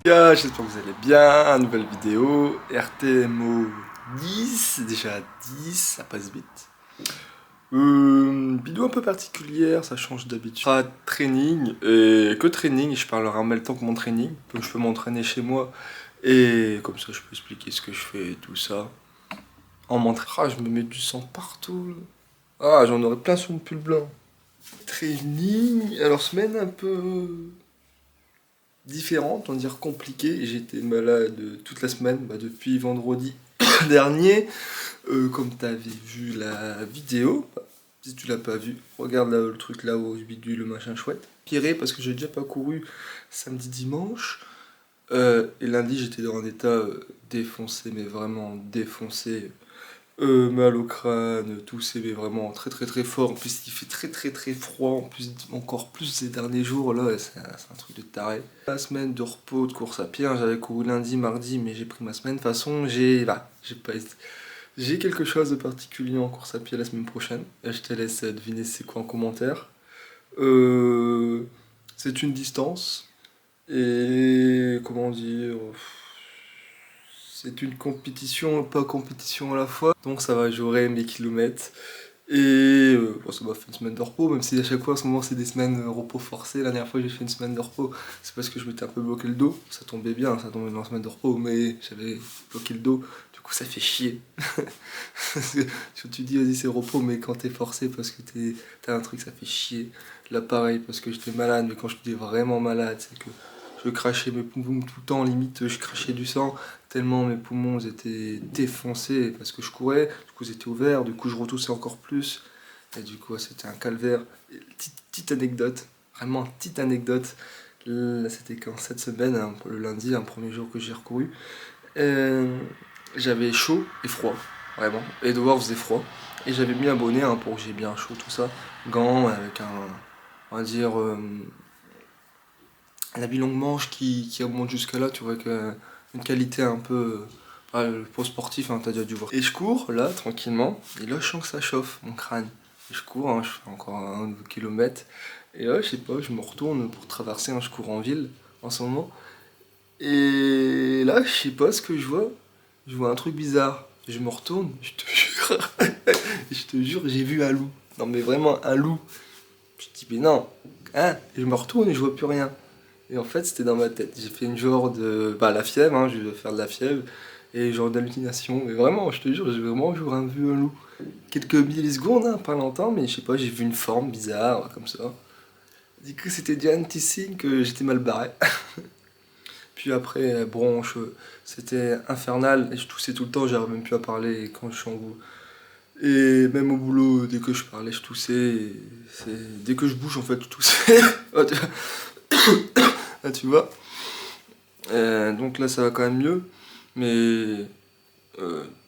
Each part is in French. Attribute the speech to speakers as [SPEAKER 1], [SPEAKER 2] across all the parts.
[SPEAKER 1] Gars, j'espère que vous allez bien, nouvelle vidéo, RTMO 10, déjà 10, ça passe vite. Vidéo un peu particulière, ça change d'habitude. Pas training, et que training, je parlerai en même temps que mon training, donc je peux m'entraîner chez moi, et comme ça je peux expliquer ce que je fais et tout ça. En m'entraînant, je me mets du sang partout, là. Ah, j'en aurais plein sur mon pull blanc. Training, alors semaine un peu différente, on va dire compliquée. J'étais malade toute la semaine, depuis vendredi dernier. Comme tu avais vu la vidéo, si tu l'as pas vu, regarde là, le truc là-haut, je bidule le machin chouette. Piré parce que j'ai déjà pas couru samedi, dimanche. Et lundi, j'étais dans un état défoncé, mais vraiment défoncé. Mal au crâne, tousser, mais vraiment très très très fort. En plus, il fait très très très froid. En plus, encore plus ces derniers jours là, c'est un truc de taré. La semaine de repos, de course à pied, hein, j'avais couru lundi, mardi, mais j'ai pris ma semaine. De toute façon, j'ai pas, j'ai quelque chose de particulier en course à pied la semaine prochaine. Et je te laisse deviner c'est quoi en commentaire. Euh, c'est une distance. Et comment dire, c'est une compétition, pas compétition à la fois. Donc ça va jouer mes kilomètres. Et bon, ça m'a fait une semaine de repos, même si à chaque fois en ce moment c'est des semaines repos forcés. La dernière fois j'ai fait une semaine de repos, c'est parce que je m'étais un peu bloqué le dos. Ça tombait bien, ça tombait dans la semaine de repos, mais j'avais bloqué le dos. Du coup ça fait chier. Parce que tu dis vas-y c'est repos, mais quand t'es forcé parce que t'as un truc, ça fait chier. Là pareil, parce que j'étais malade, mais quand je dis vraiment malade, c'est que je crachais mes poumons tout le temps, limite je crachais du sang, tellement mes poumons étaient défoncés parce que je courais, du coup ils étaient ouverts, du coup je retoussais encore plus, et du coup c'était un calvaire. Et petite anecdote, vraiment petite anecdote, là c'était quand cette semaine, hein, le lundi, un premier jour que j'ai recouru, euh, j'avais chaud et froid, vraiment, et dehors faisait froid, et j'avais mis un bonnet hein, pour que j'ai bien chaud, tout ça, gants avec on va dire, un habit longue manche qui remonte jusqu'à là, tu vois, que une qualité un peu. Pour sportif, hein, t'as déjà dû voir. Et je cours là, tranquillement, et là je sens que ça chauffe mon crâne. Et je cours, hein, je fais encore 1 ou 2 kilomètres, et là je sais pas, je me retourne pour traverser, hein, je cours en ville en ce moment. Et là je sais pas ce que je vois un truc bizarre. Je me retourne, je te jure, je te jure, j'ai vu un loup. Non mais vraiment un loup. Je dis mais non, hein, et je me retourne et je vois plus rien. Et en fait, c'était dans ma tête. J'ai fait une genre de. Bah, la fièvre, hein, je vais faire de la fièvre. Et genre d'hallucination. Mais vraiment, je te jure, j'ai vraiment vu un loup. Quelques millisecondes, hein, pas longtemps, mais je sais pas, j'ai vu une forme bizarre, comme ça. Du coup, c'était déjà un petit signe que j'étais mal barré. Puis après, bronche, c'était infernal. Et je toussais tout le temps, j'arrivais même plus à parler quand je suis en bout. Et même au boulot, dès que je parlais, je toussais. Dès que je bouge, en fait, je toussais. Ah, tu vois. Donc là, ça va quand même mieux. Mais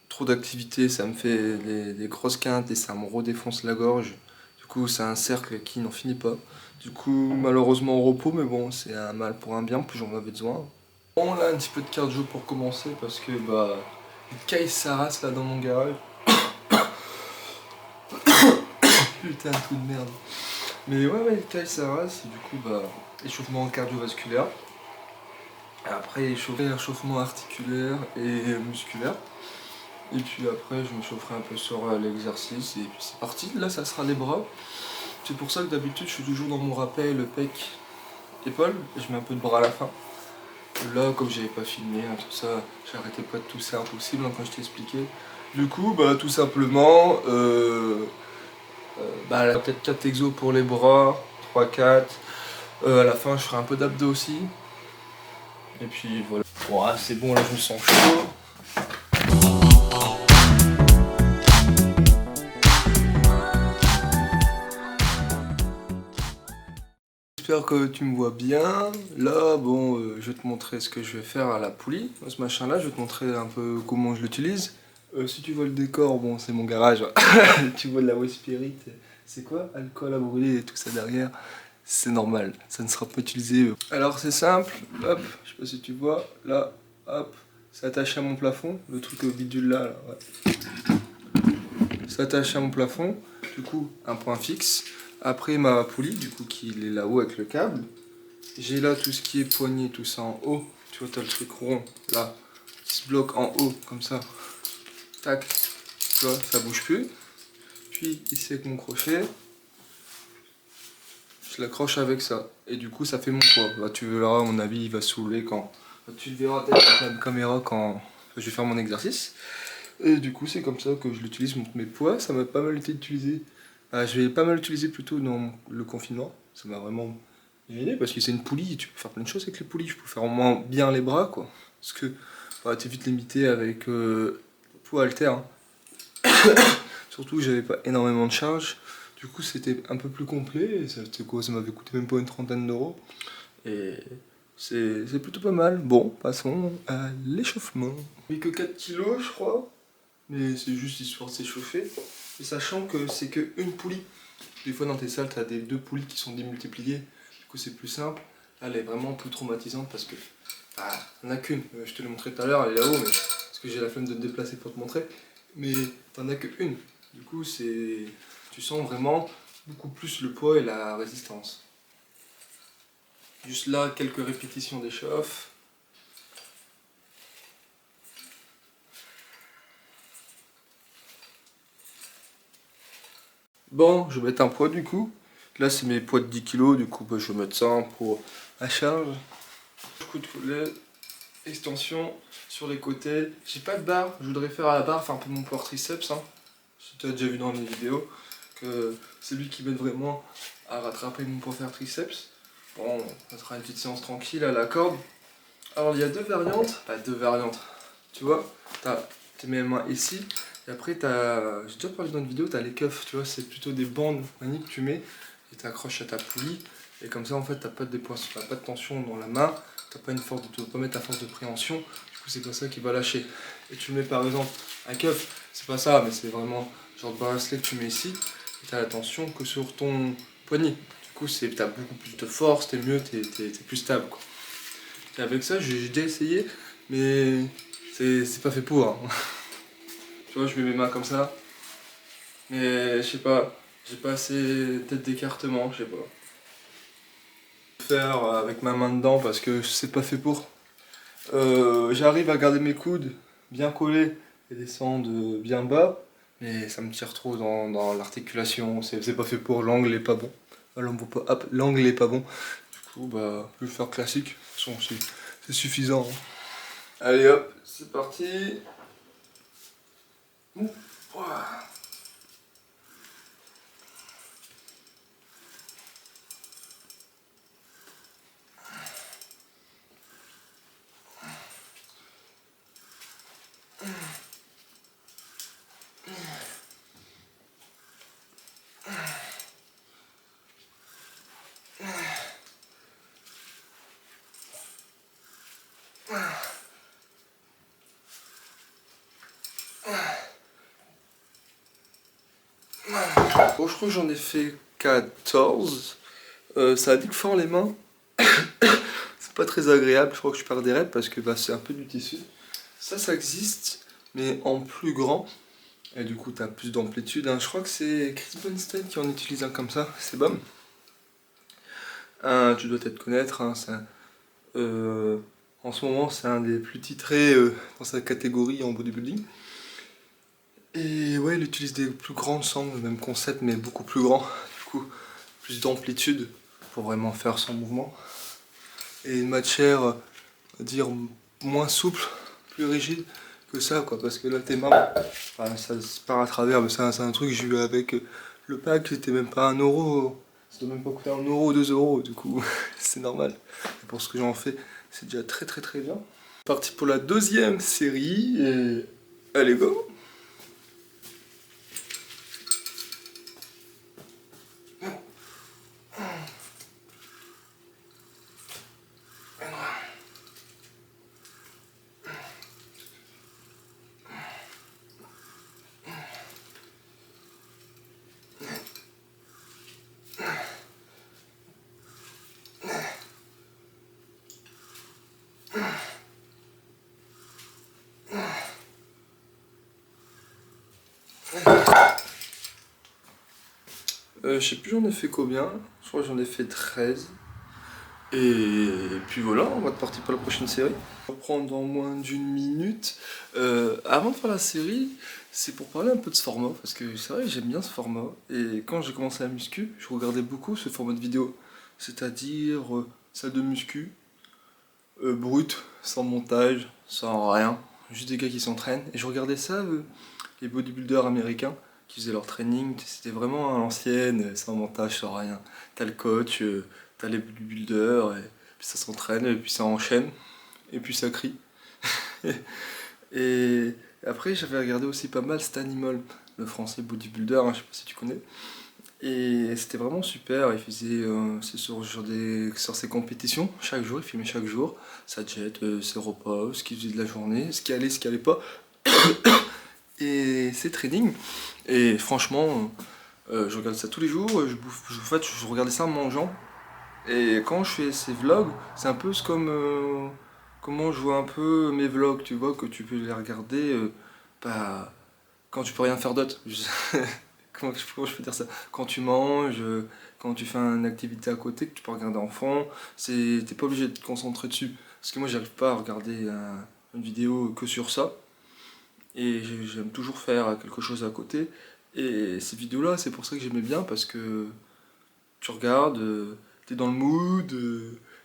[SPEAKER 1] trop d'activité, ça me fait des grosses quintes et ça me redéfonce la gorge. Du coup, c'est un cercle qui n'en finit pas. Du coup, malheureusement au repos, mais bon, c'est un mal pour un bien, plus j'en avais besoin. Bon, là, un petit peu de cardio pour commencer parce que, bah, il caille sa race là dans mon garage. Putain, un coup de merde. Mais ouais, il caille sa race et du coup, bah, échauffement cardiovasculaire. Après, échauffement articulaire et musculaire. Et puis après, je me chaufferai un peu sur l'exercice et puis c'est parti. Là, ça sera les bras. C'est pour ça que d'habitude, je suis toujours dans mon rappel, le pec, épaule. Et je mets un peu de bras à la fin. Là, comme j'avais pas filmé, hein, tout ça, j'arrêtais pas de tousser impossible hein, quand je t'ai expliqué. Du coup, bah, tout simplement, bah, là, peut-être 4 exos pour les bras, 3-4. À la fin, je ferai un peu d'abdos aussi. Et puis voilà. Bon, ah, c'est bon, là, je me sens chaud. J'espère que tu me vois bien. Là, bon, je vais te montrer ce que je vais faire à la poulie. Ce machin-là, je vais te montrer un peu comment je l'utilise. Si tu vois le décor, bon, c'est mon garage. Tu vois de la West Spirit. C'est quoi? Alcool à brûler et tout ça derrière. C'est normal, ça ne sera pas utilisé. Alors c'est simple, hop, je sais pas si tu vois, là, hop, c'est attaché à mon plafond, le truc au bidule là, ouais. C'est attaché à mon plafond, du coup, un point fixe. Après ma poulie, du coup, qui est là-haut avec le câble. J'ai là tout ce qui est poignée, tout ça en haut, Tu vois, t'as le truc rond, là, qui se bloque en haut, comme ça. Tac, tu vois, ça bouge plus. Puis ici avec mon crochet, je l'accroche avec ça. Et du coup, ça fait mon poids. Bah, tu verras, à mon avis, il va soulever quand... Tu le verras peut-être avec la caméra quand je vais faire mon exercice. Et du coup, c'est comme ça que je l'utilise pour mes poids. Ça m'a pas mal été utilisé. Je vais pas mal l'utiliser plutôt dans le confinement. Ça m'a vraiment aidé parce que c'est une poulie. Tu peux faire plein de choses avec les poulies. Je peux faire au moins bien les bras, quoi. Parce que bah, tu es vite limité avec poids haltère. Hein. Surtout que j'avais pas énormément de charge. Du coup, c'était un peu plus complet. Et ça m'avait coûté même pas une trentaine d'euros. Et c'est plutôt pas mal. Bon, passons à l'échauffement. Oui, que 4 kilos, je crois. Mais c'est juste histoire de s'échauffer. Et sachant que c'est que une poulie. Des fois dans tes salles, tu as deux poulies qui sont démultipliées. Du coup, c'est plus simple. Là, elle est vraiment plus traumatisante parce que t'en as qu'une. Je te l'ai montré tout à l'heure, elle est là-haut, mais parce que j'ai la flemme de te déplacer pour te montrer. Mais t'en as qu'une. Du coup, tu sens vraiment beaucoup plus le poids et la résistance. Juste là, quelques répétitions d'échauffe. Bon, je vais mettre un poids du coup. Là, c'est mes poids de 10 kg, du coup, bah, je vais mettre ça pour la charge. Coup de collet, extension sur les côtés. J'ai pas de barre, je voudrais faire à la barre, faire un peu mon power triceps. Hein. Si tu as déjà vu dans mes vidéos, que c'est lui qui m'aide vraiment à rattraper mon power triceps. Bon, ça sera une petite séance tranquille à la corde. Alors, il y a deux variantes. Tu vois, tu mets les mains ici. Et après, j'ai déjà parlé dans une vidéo, tu as les cuffs, tu vois, c'est plutôt des bandes maniques que tu mets et tu accroches à ta poulie. Et comme ça, en fait, tu n'as pas de pas de tension dans la main, tu ne peux pas mettre ta force de préhension, du coup, c'est pas ça qui va lâcher. Et tu mets par exemple un cuff, c'est pas ça, mais c'est vraiment genre de bracelet que tu mets ici, et tu as la tension que sur ton poignet. Du coup, tu as beaucoup plus de force, tu es mieux, tu es plus stable. Quoi. Et avec ça, j'ai déjà essayé, mais c'est pas fait pour. Hein. Tu vois, je mets mes mains comme ça. Mais je sais pas, j'ai pas assez tête d'écartement, je sais pas. Faire avec ma main dedans parce que c'est pas fait pour. J'arrive à garder mes coudes bien collés et descendre bien bas, mais ça me tire trop dans l'articulation, c'est pas fait pour, l'angle est pas bon. L'angle est pas bon. Du coup, bah, je vais faire classique. De toute façon, c'est suffisant. Hein. Allez hop, c'est parti. Ouah. Bon, je crois que j'en ai fait 14. Ça a dit fort les mains. C'est pas très agréable, je crois que je perds des reps parce que bah, c'est un peu du tissu. Ça existe, mais en plus grand. Et du coup, tu as plus d'amplitude. Hein. Je crois que c'est Chris Bumstead qui en utilise un comme ça. C'est bon. Tu dois peut-être connaître. Hein, en ce moment, c'est un des plus titrés dans sa catégorie en bodybuilding. Et ouais, il utilise des plus grands sangles, le même concept, mais beaucoup plus grand. Du coup, plus d'amplitude pour vraiment faire son mouvement. Et une matière, on va dire, moins souple, plus rigide que ça, quoi. Parce que là, tes mains, enfin, ça se part à travers. Mais c'est un truc que j'ai eu avec le pack, c'était même pas 1 euro. Ça doit même pas coûter 1 euro, 2 euros, du coup, c'est normal. Et pour ce que j'en fais, c'est déjà très très très bien. Parti pour la deuxième série, et allez go! Je sais plus j'en ai fait combien, je crois que j'en ai fait 13. Et puis voilà, on va partir pour la prochaine série. On va reprendre dans moins d'une minute. Avant de faire la série, c'est pour parler un peu de ce format, parce que c'est vrai, j'aime bien ce format. Et quand j'ai commencé la muscu, je regardais beaucoup ce format de vidéo. C'est-à-dire salle de muscu, brute, sans montage, sans rien. Juste des gars qui s'entraînent. Et je regardais ça, les bodybuilders américains qui faisaient leur training. C'était vraiment à l'ancienne, sans montage, sans rien. T'as le coach, t'as les bodybuilders, et puis ça s'entraîne, et puis ça enchaîne, et puis ça crie. Et après, j'avais regardé aussi pas mal Stanimal, le français bodybuilder, hein, je sais pas si tu connais. Et c'était vraiment super, il faisait c'est sur ses compétitions, chaque jour, il filmait chaque jour, sa jet, ses repas, ce qu'il faisait de la journée, ce qui allait pas, et ses trainings. Et franchement, je regarde ça tous les jours, en fait, je regardais ça en mangeant. Et quand je fais ces vlogs, c'est un peu comme comment je vois un peu mes vlogs, tu vois, que tu peux les regarder bah, quand tu peux rien faire d'autre. Comment je peux dire ça? Quand tu manges, quand tu fais une activité à côté que tu peux regarder en fond, t'es pas obligé de te concentrer dessus. Parce que moi, j'arrive pas à regarder une vidéo que sur ça. Et j'aime toujours faire quelque chose à côté. Et ces vidéos-là, c'est pour ça que j'aimais bien, parce que tu regardes, t'es dans le mood,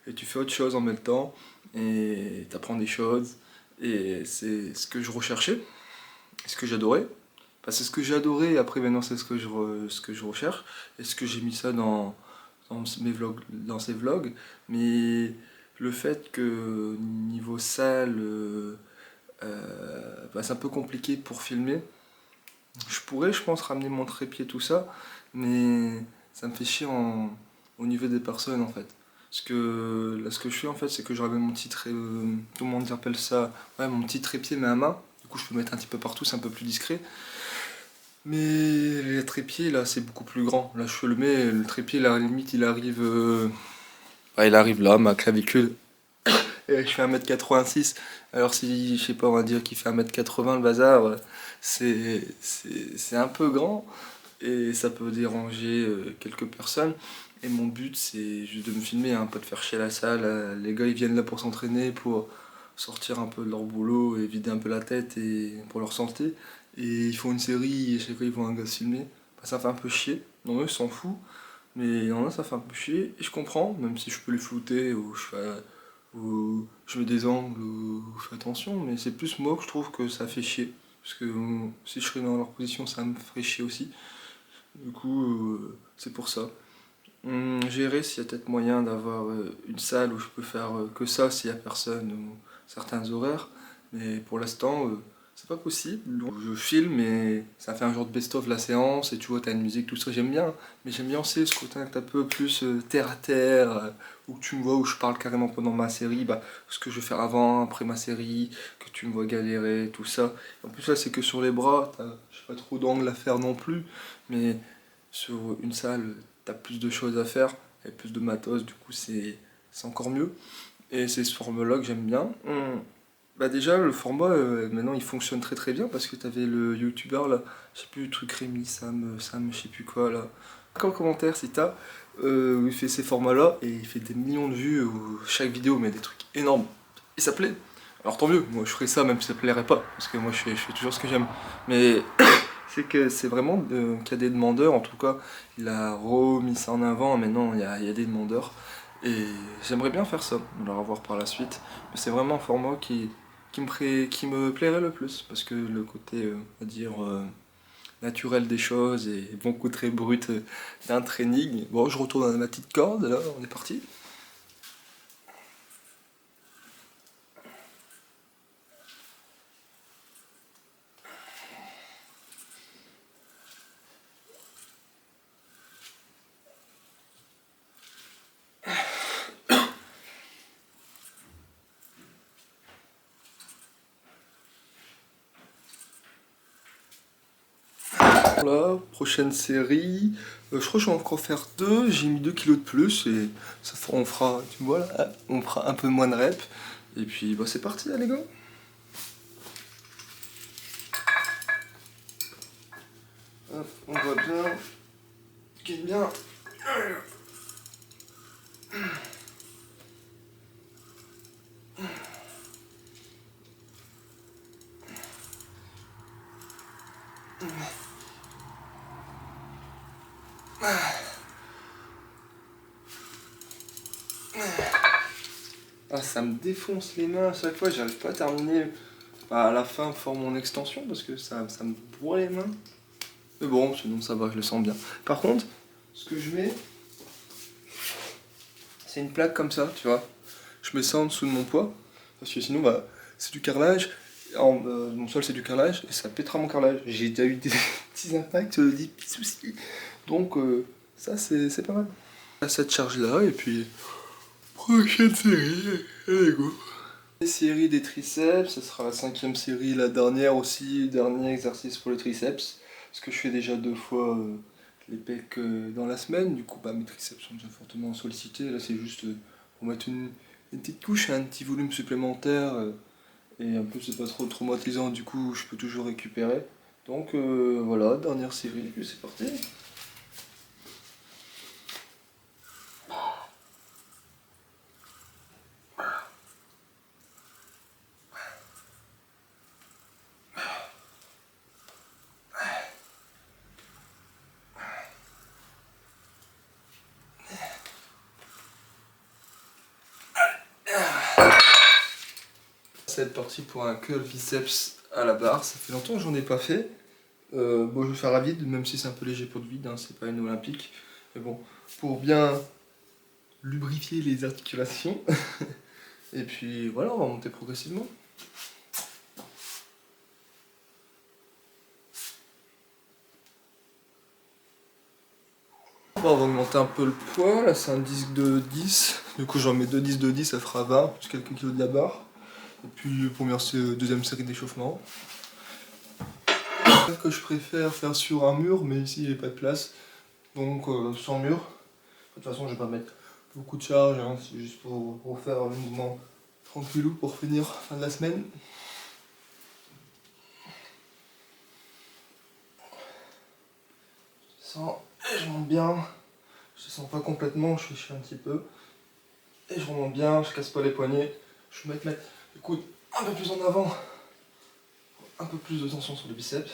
[SPEAKER 1] et tu fais autre chose en même temps, et t'apprends des choses. Et c'est ce que je recherchais, ce que j'adorais. Enfin, c'est ce que j'ai adoré, et après maintenant c'est ce que je recherche, et ce que j'ai mis ça dans mes vlogs, dans ces vlogs. Mais le fait que niveau salle, bah, c'est un peu compliqué pour filmer. Je pourrais, je pense, ramener mon trépied, tout ça, mais ça me fait chier au niveau des personnes en fait. Parce que là, ce que je fais en fait, c'est que je ramène mon petit tout le monde appelle ça, ouais, mon petit trépied mais à main. Du coup, je peux le mettre un petit peu partout, c'est un peu plus discret. Mais les trépieds là, c'est beaucoup plus grand. Là, je le mets, le trépied, là, à la limite, il arrive là, ma clavicule. Et je fais 1m86. Alors si, je sais pas, on va dire qu'il fait 1m80 le bazar, c'est un peu grand et ça peut déranger quelques personnes. Et mon but, c'est juste de me filmer, hein, pas de faire chier la salle. Les gars, ils viennent là pour s'entraîner, pour sortir un peu de leur boulot et vider un peu la tête et pour leur santé. Et ils font une série et chaque fois ils voient un gars se filmer. Bah, ça fait un peu chier. Non, eux, ils s'en foutent. Mais il y en a, ça fait un peu chier. Et je comprends, même si je peux les flouter ou je mets des angles ou je fais attention. Mais c'est plus moi que je trouve que ça fait chier. Parce que si je serais dans leur position, ça me ferait chier aussi. Du coup, c'est pour ça. Gérer s'il y a peut-être moyen d'avoir une salle où je peux faire que ça s'il y a personne ou certains horaires. Mais pour l'instant, c'est pas possible. Donc, je filme et ça fait un genre de best-of la séance et tu vois, t'as une musique, tout ça, j'aime bien. Mais j'aime bien aussi ce côté un peu plus terre à terre, où tu me vois, où je parle carrément pendant ma série, bah, ce que je vais faire avant, après ma série, que tu me vois galérer, tout ça. En plus, là, c'est que sur les bras, je sais pas trop d'angle à faire non plus. Mais sur une salle, t'as plus de choses à faire, et plus de matos, du coup c'est encore mieux. Et c'est ce format-là que j'aime bien. Bah déjà, le format, maintenant, il fonctionne très très bien, parce que t'avais le youtubeur là, je sais plus, le truc Rémi, Sam, je sais plus quoi là. Comme commentaire si t'as, où il fait ces formats-là, et il fait des millions de vues, où chaque vidéo met des trucs énormes. Et ça plaît. Alors tant mieux, moi je ferais ça même si ça plairait pas, parce que moi je fais toujours ce que j'aime. Mais c'est que c'est vraiment qu'il y a des demandeurs, en tout cas, il a remis ça en avant, maintenant il y a des demandeurs. Et j'aimerais bien faire ça, le revoir par la suite. Mais c'est vraiment un format qui me plairait le plus, parce que le côté, on va dire, naturel des choses et bon coup très brut d'un training. Bon, je retourne à ma petite corde, là, on est parti. Voilà, prochaine série. Je crois que je vais encore faire deux. J'ai mis 2 kilos de plus et on fera, tu vois là, on fera un peu moins de reps. Et puis bah, c'est parti, là, les gars. Hop, on voit bien. Gagne bien. Ah, ça me défonce les mains à chaque fois, j'arrive pas à terminer. Bah, à la fin, faire mon extension parce que ça me broie les mains. Mais bon, sinon ça va, je le sens bien. Par contre, ce que je mets, c'est une plaque comme ça, tu vois. Je mets ça en dessous de mon poids, parce que sinon, bah, c'est du carrelage. Mon sol, c'est du carrelage, et ça pètera mon carrelage. J'ai déjà eu des petits impacts, des petits soucis. Donc, ça, c'est pas mal. Cette charge-là, et puis, prochaine série, allez go. Les séries des triceps, ce sera la 5e série, la dernière aussi, dernier exercice pour le triceps. Parce que je fais déjà 2 fois les pecs dans la semaine, du coup bah, mes triceps sont déjà fortement sollicités. Là c'est juste pour mettre une petite couche, un petit volume supplémentaire. Et un peu c'est pas trop traumatisant, du coup je peux toujours récupérer. Donc voilà, dernière série, et c'est parti. C'est parti pour un curl biceps à la barre. Ça fait longtemps que j'en ai pas fait. Bon, je vais faire à vide, même si c'est un peu léger pour le vide, hein, c'est pas une olympique. Mais bon, pour bien lubrifier les articulations. Et puis voilà, on va monter progressivement. Bon, on va augmenter un peu le poids. Là, c'est un disque de 10. Du coup, j'en mets 2 disques de 10, ça fera 20, plus quelques kilos de la barre. Et puis, deuxième série d'échauffement. Que je préfère faire sur un mur, mais ici, il n'y a pas de place. Donc, sans mur. De toute façon, je vais pas mettre beaucoup de charge, hein. C'est juste pour faire un mouvement tranquillou pour finir fin de la semaine. Je monte bien. Je sens pas complètement, je suis un petit peu. Et je remonte bien, je casse pas les poignets. Je vais mettre le coude un peu plus en avant. Un peu plus de tension sur le biceps.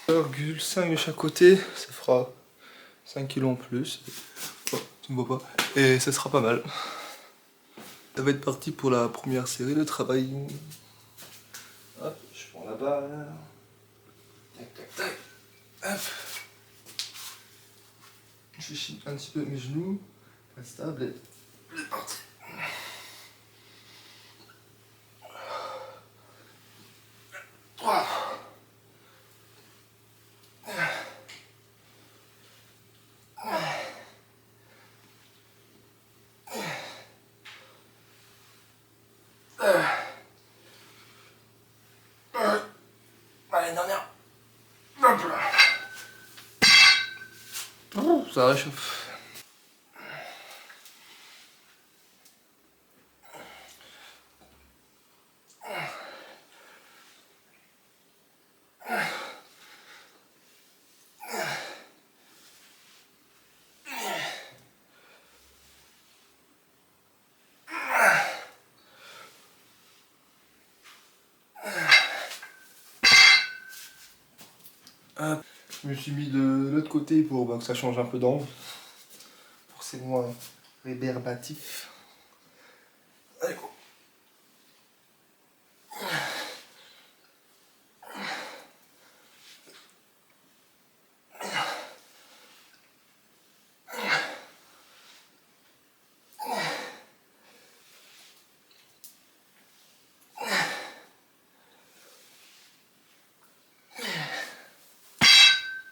[SPEAKER 1] 1,5 de chaque côté, ça fera 5 kg en plus. Oh, tu me vois pas. Et ça sera pas mal. Ça va être parti pour la première série de travail. Hop, je prends la barre. Tac, tac, tac. Hop. Je chine un petit peu mes genoux. Pas stable et c'est parti. Allez, dernière. Hop là. Ça réchauffe. Je me suis mis de l'autre côté pour que ça change un peu d'angle. Pour que c'est moins rébarbatif. Allez, go.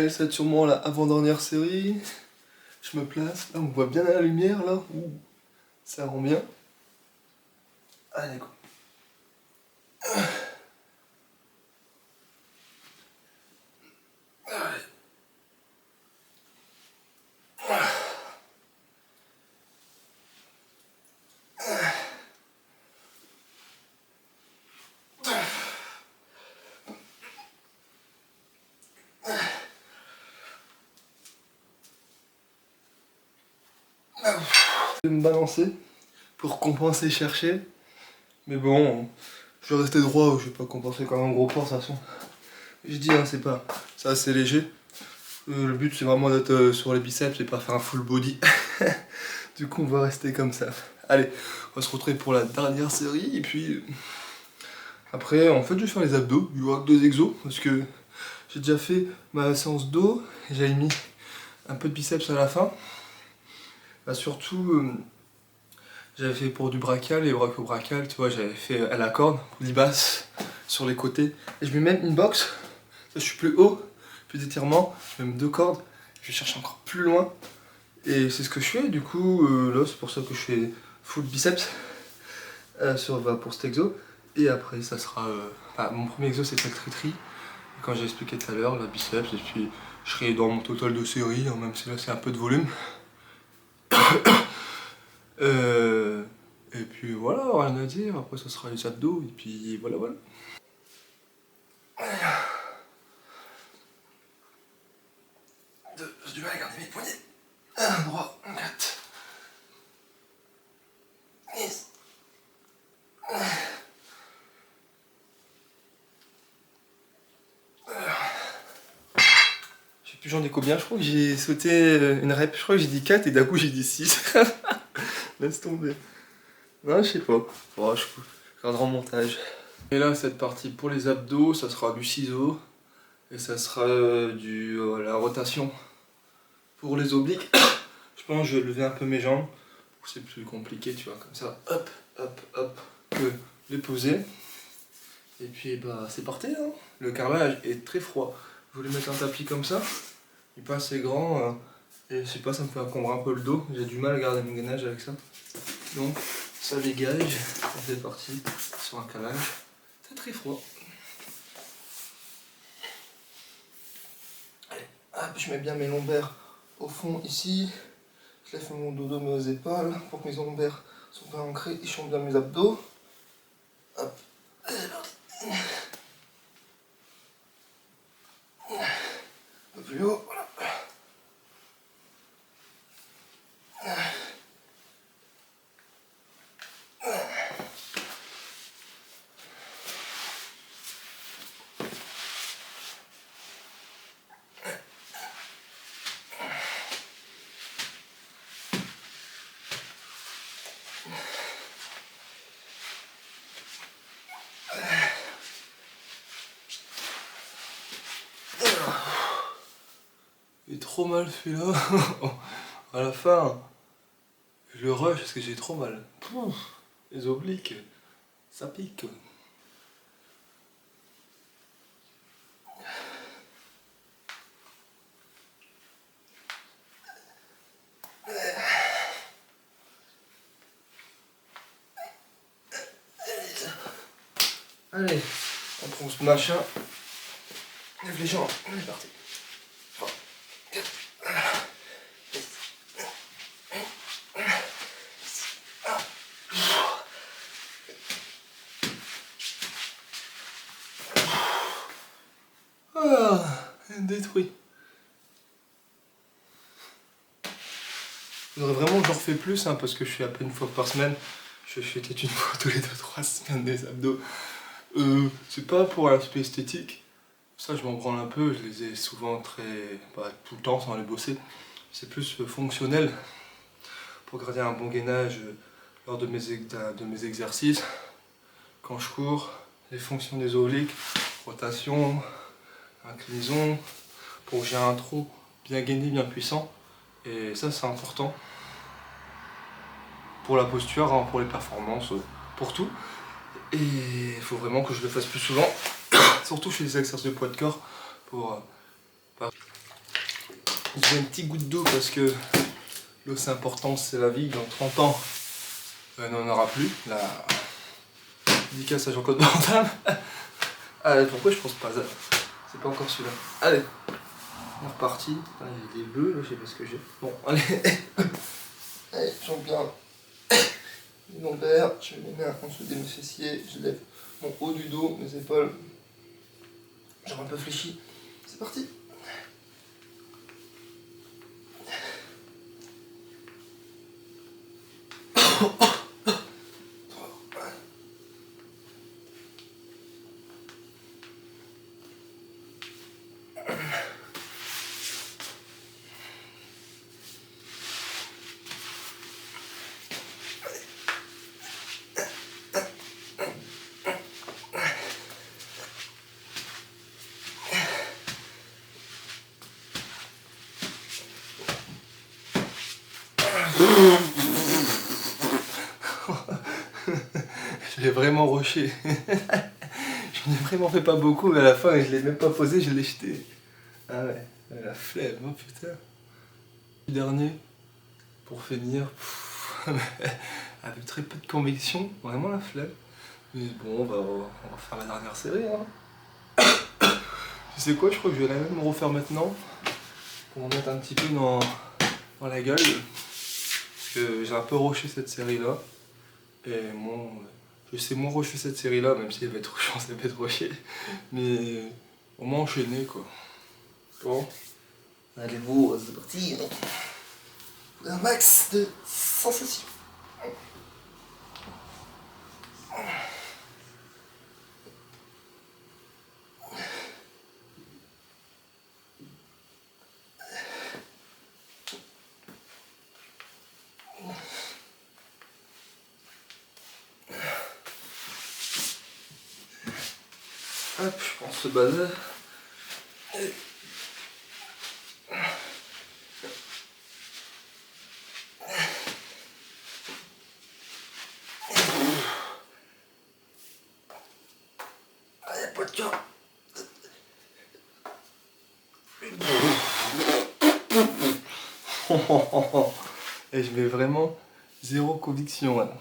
[SPEAKER 1] C'est sûrement la avant-dernière série. Je me place. Là, on voit bien la lumière, là. Ouh, ça rend bien. Allez, go. Je vais me balancer pour compenser, chercher. Mais bon, je vais rester droit, je vais pas compenser comme un gros porc, de toute façon. Je dis, hein, c'est pas. C'est assez léger. Le but, c'est vraiment d'être sur les biceps et pas faire un full body. Du coup, on va rester comme ça. Allez, on va se retrouver pour la dernière série. Et puis, après, en fait, je vais faire les abdos. Il y aura que 2 exos. Parce que j'ai déjà fait ma séance dos. J'avais mis un peu de biceps à la fin. Bah, surtout, j'avais fait pour du brachial et brachial, tu vois, j'avais fait à la corde, libas, sur les côtés. Et je mets même une box. Ça, je suis plus haut, plus d'étirement. Même 2 cordes. Je cherche encore plus loin. Et c'est ce que je fais, du coup, là c'est pour ça que je fais full biceps pour cet exo. Et après ça sera... mon premier exo c'était le tri-tri, quand j'ai expliqué tout à l'heure, la biceps, et puis je serai dans mon total de série, hein, même si là c'est un peu de volume. Et puis voilà, rien à dire, après ça sera les abdos, et puis voilà voilà. J'ai du mal à garder mes poignets. Un droit, 4. Yes. Je sais plus, j'en ai combien, je crois que j'ai sauté une rep, je crois que j'ai dit 4 et d'un coup j'ai dit 6. Laisse tomber. Non, je sais pas. Oh, je regarderai en montage. Et là, cette partie pour les abdos, ça sera du ciseau. Et ça sera la rotation pour les obliques. Je pense que je vais lever un peu mes jambes. C'est plus compliqué, tu vois, comme ça. Hop, hop, hop. Que les poser. Et puis, bah, c'est parti, hein. Le carrelage est très froid. Je voulais mettre un tapis comme ça. Il n'est pas assez grand. Et je sais pas, ça me fait encombrer un peu le dos. J'ai du mal à garder mon gainage avec ça. Donc, ça dégage. On est parti sur un calage. C'est très froid. Allez, hop, je mets bien mes lombaires au fond ici. Je lève mon dos mes épaules pour que mes lombaires sont bien ancrés. Et je sens bien mes abdos. Hop. Un peu plus haut, voilà. Il est trop mal celui-là. À la fin, je rush parce que j'ai trop mal. Pouf, les obliques, ça pique. Allez, on prend ce machin. Lève les jambes, on est parti. 3, 4, détruit. Il faudrait vraiment que j'en refais plus, hein, parce que je fais à peine une fois par semaine. Je fais peut-être une fois tous les 2-3 semaines des abdos. C'est pas pour l'aspect esthétique. Ça, je m'en branle un peu. Je les ai souvent tout le temps sans les bosser. C'est plus fonctionnel pour garder un bon gainage lors de mes exercices. Quand je cours, les fonctions des obliques, rotation, inclinaison, pour que j'ai un trou bien gainé, bien puissant. Et ça, c'est important pour la posture, hein, pour les performances, pour tout. Et il faut vraiment que je le fasse plus souvent. Surtout, je fais des exercices de poids de corps pour... J'ai une petite goutte d'eau parce que l'eau c'est important, c'est la vie. Dans 30 ans, on n'en aura plus. La dédicace à Jean-Claude Van Damme. Allez, pourquoi je pense pas ça? C'est pas encore celui-là. Allez, on est reparti. Il est bleu, là, je sais pas ce que j'ai. Bon, allez. Allez, j'en bien les lombaires, je mets mes mains en dessous de mes fessiers, je lève mon haut du dos, mes épaules. J'ai un peu fléchi. C'est parti. Je l'ai vraiment rushé. Je n'ai vraiment fait pas beaucoup, mais à la fin, je l'ai même pas posé, je l'ai jeté. Ah ouais, la flemme, oh putain. Le dernier, pour finir, avec très peu de conviction, vraiment la flemme. Mais bon, bah, on va faire la dernière série. Hein. Tu sais quoi, je crois que je vais la même refaire maintenant, pour m'en mettre un petit peu dans la gueule. Parce que j'ai un peu rushé cette série-là. Et bon, je sais moins rusher cette série-là, même si elle va être chiante, elle va être rushée. Mais au moins enchaîner, quoi. Bon. Allez, vous, c'est parti. Un max de sensations. Hop, je prends ce bazar. Ah, y'a pas de cas. Et je mets vraiment zéro conviction là.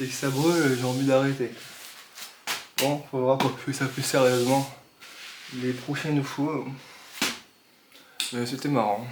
[SPEAKER 1] Et que ça brûle, j'ai envie d'arrêter. Bon, faut voir qu'on fait ça plus sérieusement les prochaines fois. Mais c'était marrant.